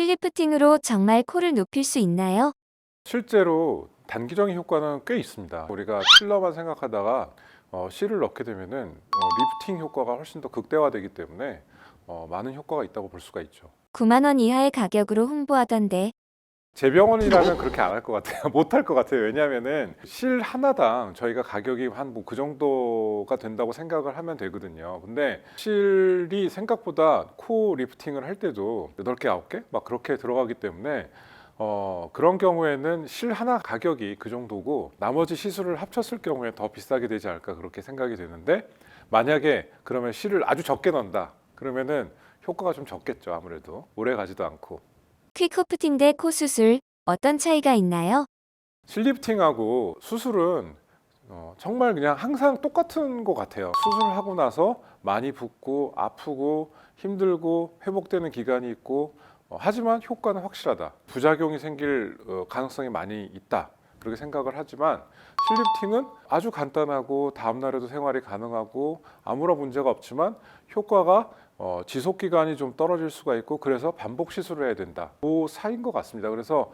실리프팅으로 정말 코를 높일 수 있나요? 실제로 단기적인 효과는 꽤 있습니다. 우리가 필러만 생각하다가 실을 넣게 되면은 리프팅 효과가 훨씬 더 극대화되기 때문에 많은 효과가 있다고 볼 수가 있죠. 9만 원 이하의 가격으로 홍보하던데 제 병원이라면 그렇게 안 할 것 같아요. 못 할 것 같아요. 왜냐하면은 실 하나당 저희가 가격이 한 뭐 그 정도가 된다고 생각을 하면 되거든요. 근데 실이 생각보다 코 리프팅을 할 때도 8개, 9개 막 그렇게 들어가기 때문에 그런 경우에는 실 하나 가격이 그 정도고 나머지 시술을 합쳤을 경우에 더 비싸게 되지 않을까 그렇게 생각이 되는데, 만약에 그러면 실을 아주 적게 넣는다 그러면은 효과가 좀 적겠죠. 아무래도 오래 가지도 않고. 퀵호프팅 대 코 수술 어떤 차이가 있나요? 실리프팅하고 수술은 정말 그냥 항상 똑같은 것 같아요. 수술하고 나서 많이 붓고 아프고 힘들고 회복되는 기간이 있고, 하지만 효과는 확실하다. 부작용이 생길 가능성이 많이 있다. 그렇게 생각을 하지만 실리프팅은 아주 간단하고 다음날에도 생활이 가능하고 아무런 문제가 없지만 효과가 지속 기간이 좀 떨어질 수가 있고, 그래서 반복 시술을 해야 된다. 그 사이인 것 같습니다. 그래서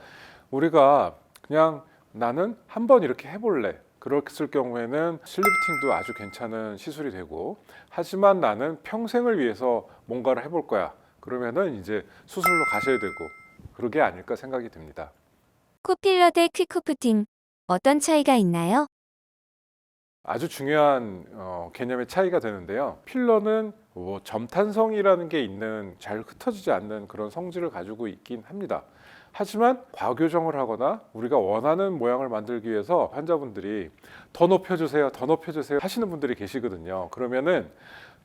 우리가 그냥 나는 한번 이렇게 해볼래, 그랬을 경우에는 실리프팅도 아주 괜찮은 시술이 되고, 하지만 나는 평생을 위해서 뭔가를 해볼 거야 그러면은 이제 수술로 가셔야 되고, 그러게 아닐까 생각이 듭니다. 코필러 대 퀵호프팅 어떤 차이가 있나요? 아주 중요한 개념의 차이가 되는데요. 필러는 점탄성이라는 게 있는, 잘 흩어지지 않는 그런 성질을 가지고 있긴 합니다. 하지만 과교정을 하거나 우리가 원하는 모양을 만들기 위해서 환자분들이 더 높여주세요, 더 높여주세요 하시는 분들이 계시거든요. 그러면은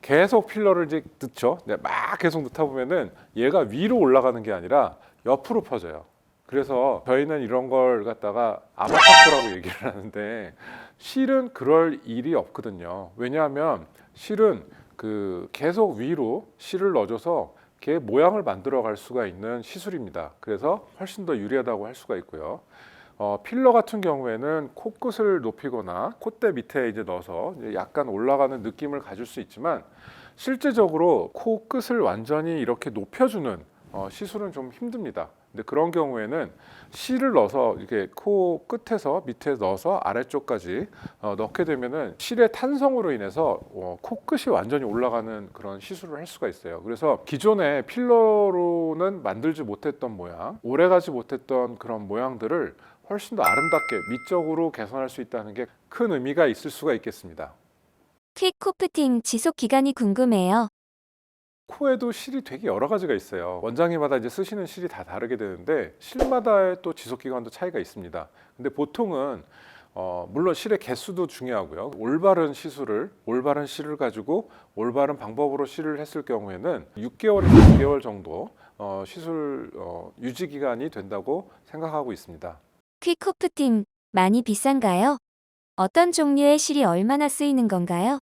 계속 필러를 이제 넣죠. 네, 막 계속 넣다 보면은 얘가 위로 올라가는 게 아니라 옆으로 퍼져요. 그래서 저희는 이런 걸 갖다가 아마타코라고 얘기를 하는데, 실은 그럴 일이 없거든요. 왜냐하면 실은 그 계속 위로 실을 넣어줘서 걔 모양을 만들어 갈 수가 있는 시술입니다. 그래서 훨씬 더 유리하다고 할 수가 있고요. 필러 같은 경우에는 코끝을 높이거나 콧대 밑에 이제 넣어서 이제 약간 올라가는 느낌을 가질 수 있지만, 실제적으로 코끝을 완전히 이렇게 높여주는 시술은 좀 힘듭니다. 근데 그런 경우에는 실을 넣어서 이렇게 코 끝에서 밑에 넣어서 아래쪽까지 넣게 되면은 실의 탄성으로 인해서 코끝이 완전히 올라가는 그런 시술을 할 수가 있어요. 그래서 기존에 필러로는 만들지 못했던 모양, 오래가지 못했던 그런 모양들을 훨씬 더 아름답게 미적으로 개선할 수 있다는 게 큰 의미가 있을 수가 있겠습니다. 퀵호프팅 지속 기간이 궁금해요. 코에도 실이 되게 여러 가지가 있어요. 원장님마다 이제 쓰시는 실이 다 다르게 되는데 실마다의 또 지속 기간도 차이가 있습니다. 근데 보통은 물론 실의 개수도 중요하고요. 올바른 실을 가지고 올바른 방법으로 실을 했을 경우에는 6개월에서 9개월 정도 시술 유지 기간이 된다고 생각하고 있습니다. 퀵호프팅 많이 비싼가요? 어떤 종류의 실이 얼마나 쓰이는 건가요?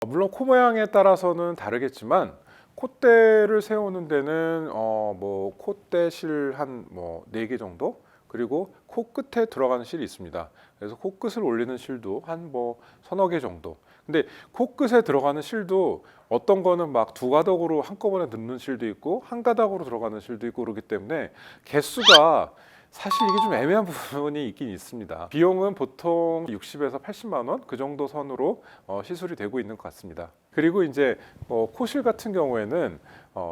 물론 코 모양에 따라서는 다르겠지만, 콧대를 세우는 데는 뭐 콧대 실 한 뭐 4개 정도, 그리고 코끝에 들어가는 실이 있습니다. 그래서 코끝을 올리는 실도 한 뭐 서너 개 정도. 근데 코끝에 들어가는 실도 어떤 거는 막 두 가닥으로 한꺼번에 넣는 실도 있고 한 가닥으로 들어가는 실도 있고, 그렇기 때문에 개수가 사실 이게 좀 애매한 부분이 있긴 있습니다. 비용은 보통 60에서 80만 원 그 정도 선으로 시술이 되고 있는 것 같습니다. 그리고 이제 코실 같은 경우에는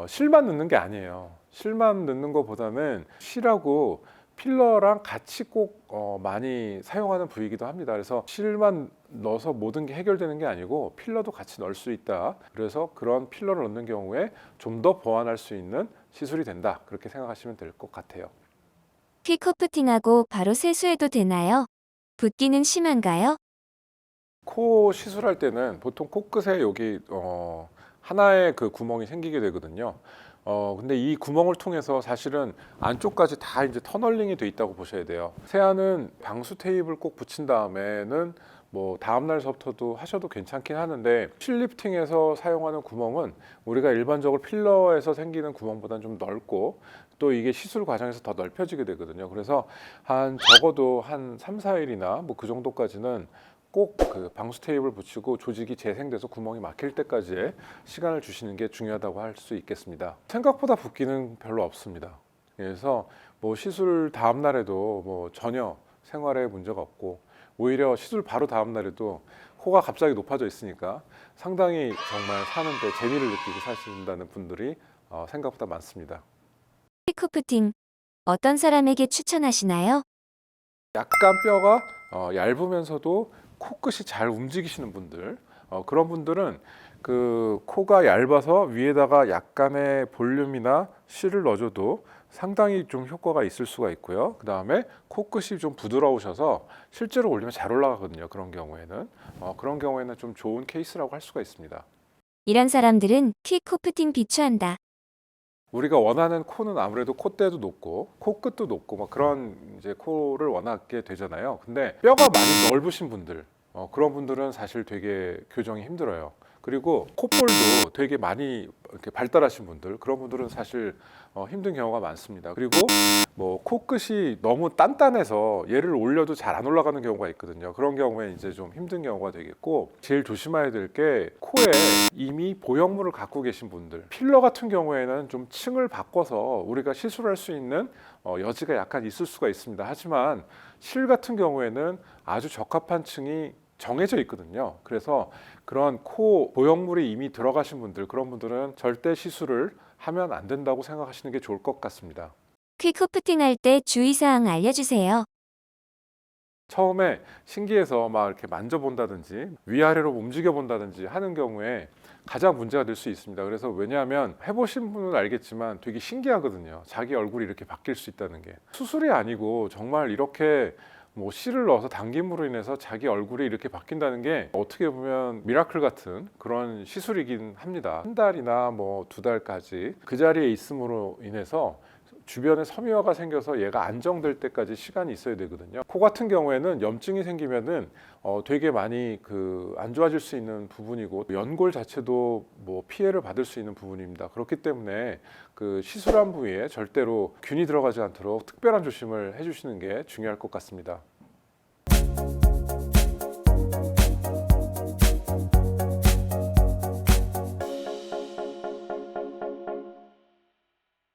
실만 넣는 게 아니에요. 실만 넣는 것보다는 실하고 필러랑 같이 꼭 많이 사용하는 부위이기도 합니다. 그래서 실만 넣어서 모든 게 해결되는 게 아니고 필러도 같이 넣을 수 있다. 그래서 그런 필러를 넣는 경우에 좀 더 보완할 수 있는 시술이 된다. 그렇게 생각하시면 될 것 같아요. 퀵호프팅하고 바로 세수해도 되나요? 붓기는 심한가요? 코 시술할 때는 보통 코끝에 여기 하나의 그 구멍이 생기게 되거든요. 근데 이 구멍을 통해서 사실은 안쪽까지 다 이제 터널링이 돼 있다고 보셔야 돼요. 세안은 방수 테이프를 꼭 붙인 다음에는 뭐 다음 날서부터도 하셔도 괜찮긴 하는데, 실리프팅에서 사용하는 구멍은 우리가 일반적으로 필러에서 생기는 구멍보다는 좀 넓고, 또 이게 시술 과정에서 더 넓혀지게 되거든요. 그래서 한 적어도 한 3, 4일이나 뭐 그 정도까지는 꼭 그 방수 테이프를 붙이고 조직이 재생돼서 구멍이 막힐 때까지의 시간을 주시는 게 중요하다고 할 수 있겠습니다. 생각보다 붓기는 별로 없습니다. 그래서 뭐 시술 다음 날에도 뭐 전혀 생활에 문제가 없고, 오히려 시술 바로 다음 날에도 코가 갑자기 높아져 있으니까 상당히 정말 사는데 재미를 느끼고 사신다는 분들이 생각보다 많습니다. 퀵코프팅 어떤 사람에게 추천하시나요? 약간 뼈가 얇으면서도 코끝이 잘 움직이시는 분들, 그런 분들은 그 코가 얇아서 위에다가 약간의 볼륨이나 실을 넣어줘도 상당히 좀 효과가 있을 수가 있고요. 그 다음에 코끝이 좀 부드러우셔서 실제로 올리면 잘 올라가거든요. 그런 경우에는 좀 좋은 케이스라고 할 수가 있습니다. 이런 사람들은 퀵코프팅 비추한다. 우리가 원하는 코는 아무래도 콧대도 높고 코끝도 높고 막 그런 이제 코를 원하게 되잖아요. 근데 뼈가 많이 넓으신 분들, 그런 분들은 사실 되게 교정이 힘들어요. 그리고 콧볼도 되게 많이 이렇게 발달하신 분들, 그런 분들은 사실 힘든 경우가 많습니다. 그리고 뭐 코끝이 너무 단단해서 얘를 올려도 잘 안 올라가는 경우가 있거든요. 그런 경우에 이제 좀 힘든 경우가 되겠고, 제일 조심해야 될 게 코에 이미 보형물을 갖고 계신 분들, 필러 같은 경우에는 좀 층을 바꿔서 우리가 시술할 수 있는 여지가 약간 있을 수가 있습니다. 하지만 실 같은 경우에는 아주 적합한 층이 정해져 있거든요. 그래서 그런 코 보형물이 이미 들어가신 분들, 그런 분들은 절대 시술을 하면 안 된다고 생각하시는 게 좋을 것 같습니다. 퀵코프팅 할 때 주의사항 알려주세요. 처음에 신기해서 막 이렇게 만져본다든지 위아래로 움직여 본다든지 하는 경우에 가장 문제가 될 수 있습니다. 그래서 왜냐하면 해보신 분은 알겠지만 되게 신기하거든요. 자기 얼굴이 이렇게 바뀔 수 있다는 게. 수술이 아니고 정말 이렇게 뭐 실을 넣어서 당김으로 인해서 자기 얼굴이 이렇게 바뀐다는 게 어떻게 보면 미라클 같은 그런 시술이긴 합니다. 한 달이나 뭐 두 달까지 그 자리에 있음으로 인해서 주변에 섬유화가 생겨서 얘가 안정될 때까지 시간이 있어야 되거든요. 코 같은 경우에는 염증이 생기면은 되게 많이 그 안 좋아질 수 있는 부분이고, 연골 자체도 뭐 피해를 받을 수 있는 부분입니다. 그렇기 때문에 그 시술한 부위에 절대로 균이 들어가지 않도록 특별한 조심을 해주시는 게 중요할 것 같습니다.